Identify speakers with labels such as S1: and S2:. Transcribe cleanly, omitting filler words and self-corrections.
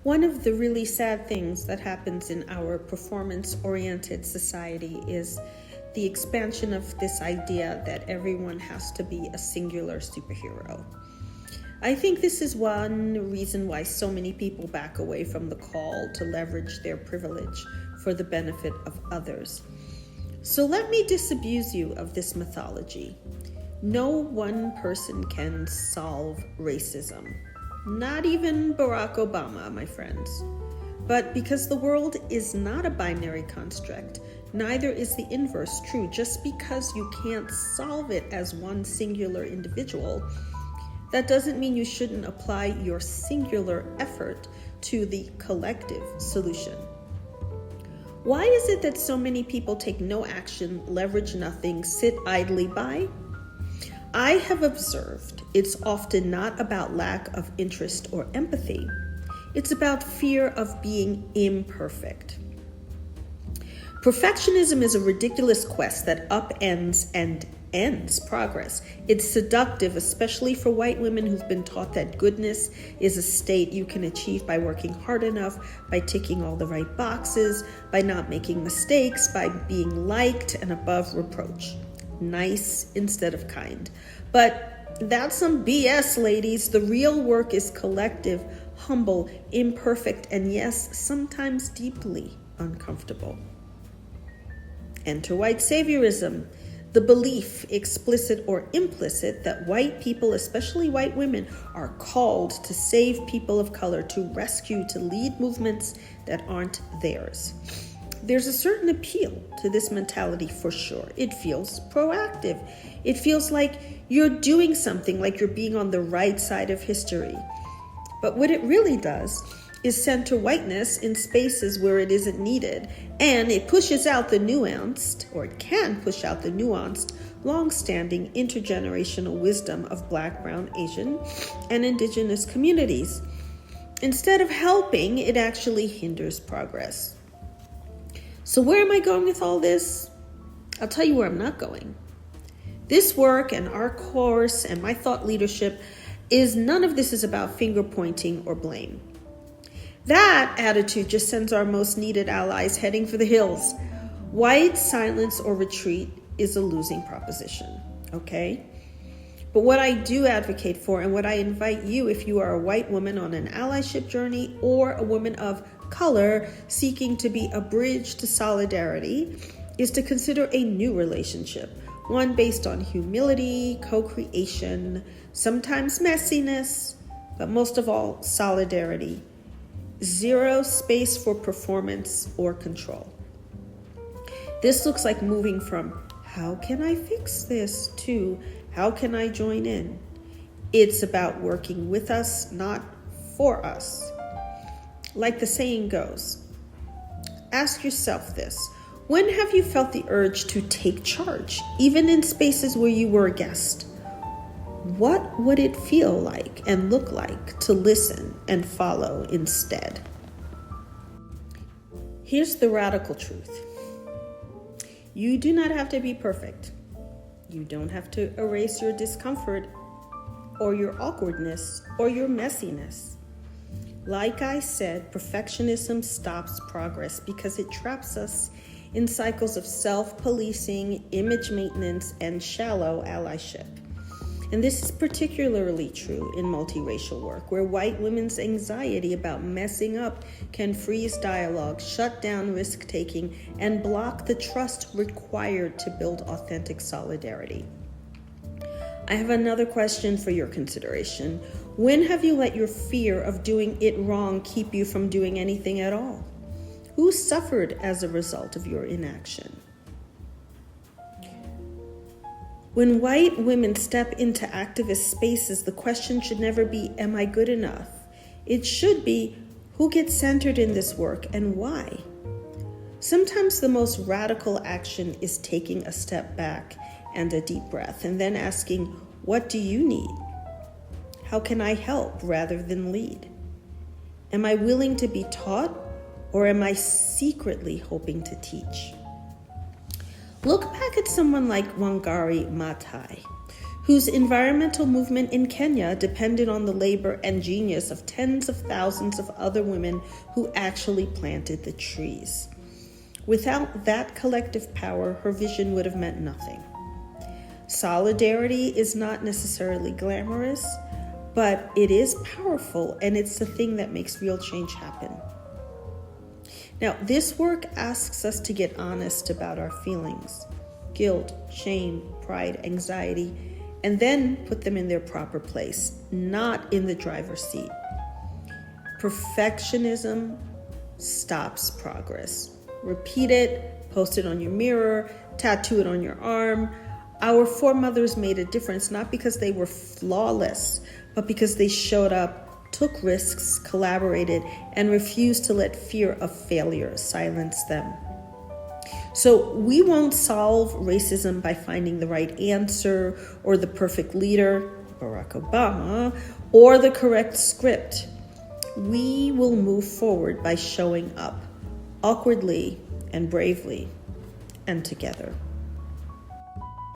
S1: One of the really sad things that happens in our performance-oriented society is the expansion of this idea that everyone has to be a singular superhero. I think this is one reason why so many people back away from the call to leverage their privilege for the benefit of others. So let me disabuse you of this mythology. No one person can solve racism. Not even Barack Obama, my friends. But because the world is not a binary construct, neither is the inverse true. Just because you can't solve it as one singular individual, that doesn't mean you shouldn't apply your singular effort to the collective solution. Why is it that so many people take no action, leverage nothing, sit idly by? I have observed it's often not about lack of interest or empathy. It's about fear of being imperfect. Perfectionism is a ridiculous quest that upends and ends progress. It's seductive, especially for white women who've been taught that goodness is a state you can achieve by working hard enough, by ticking all the right boxes, by not making mistakes, by being liked and above reproach. Nice instead of kind. But that's some BS, ladies. The real work is collective, humble, imperfect, and yes, sometimes deeply uncomfortable. Enter white saviorism, the belief, explicit or implicit, that white people, especially white women, are called to save people of color, to rescue, to lead movements that aren't theirs. There's a certain appeal to this mentality for sure. It feels proactive. It feels like you're doing something, like you're being on the right side of history. But what it really does is center whiteness in spaces where it isn't needed, and it pushes out the nuanced, or it can push out the nuanced, long-standing intergenerational wisdom of Black, Brown, Asian, and Indigenous communities. Instead of helping, it actually hinders progress. So where am I going with all this? I'll tell you where I'm not going. This work and our course and my thought leadership none of this is about finger pointing or blame. That attitude just sends our most needed allies heading for the hills. White silence or retreat is a losing proposition, okay? But what I do advocate for, and what I invite you, if you are a white woman on an allyship journey or a woman of color seeking to be a bridge to solidarity, is to consider a new relationship, one based on humility, co-creation, sometimes messiness, but most of all, solidarity. Zero space for performance or control. This looks like moving from how can I fix this to how can I join in? It's about working with us, not for us. Like the saying goes, ask yourself this: when have you felt the urge to take charge, even in spaces where you were a guest? What would it feel like and look like to listen and follow instead? Here's the radical truth. You do not have to be perfect. You don't have to erase your discomfort or your awkwardness or your messiness. Like I said, perfectionism stops progress because it traps us in cycles of self-policing, image maintenance, and shallow allyship. And this is particularly true in multiracial work, where white women's anxiety about messing up can freeze dialogue, shut down risk-taking, and block the trust required to build authentic solidarity. I have another question for your consideration. When have you let your fear of doing it wrong keep you from doing anything at all? Who suffered as a result of your inaction? When white women step into activist spaces, the question should never be, am I good enough? It should be, who gets centered in this work and why? Sometimes the most radical action is taking a step back and a deep breath, and then asking, what do you need? How can I help rather than lead? Am I willing to be taught, or am I secretly hoping to teach? Look back at someone like Wangari Maathai, whose environmental movement in Kenya depended on the labor and genius of tens of thousands of other women who actually planted the trees. Without that collective power, her vision would have meant nothing. Solidarity is not necessarily glamorous, but it is powerful, and it's the thing that makes real change happen. Now, this work asks us to get honest about our feelings, guilt, shame, pride, anxiety, and then put them in their proper place, not in the driver's seat. Perfectionism stops progress. Repeat it, post it on your mirror, tattoo it on your arm. Our foremothers made a difference not because they were flawless, but because they showed up, took risks, collaborated, and refused to let fear of failure silence them. So we won't solve racism by finding the right answer or the perfect leader, Barack Obama, or the correct script. We will move forward by showing up awkwardly and bravely and together.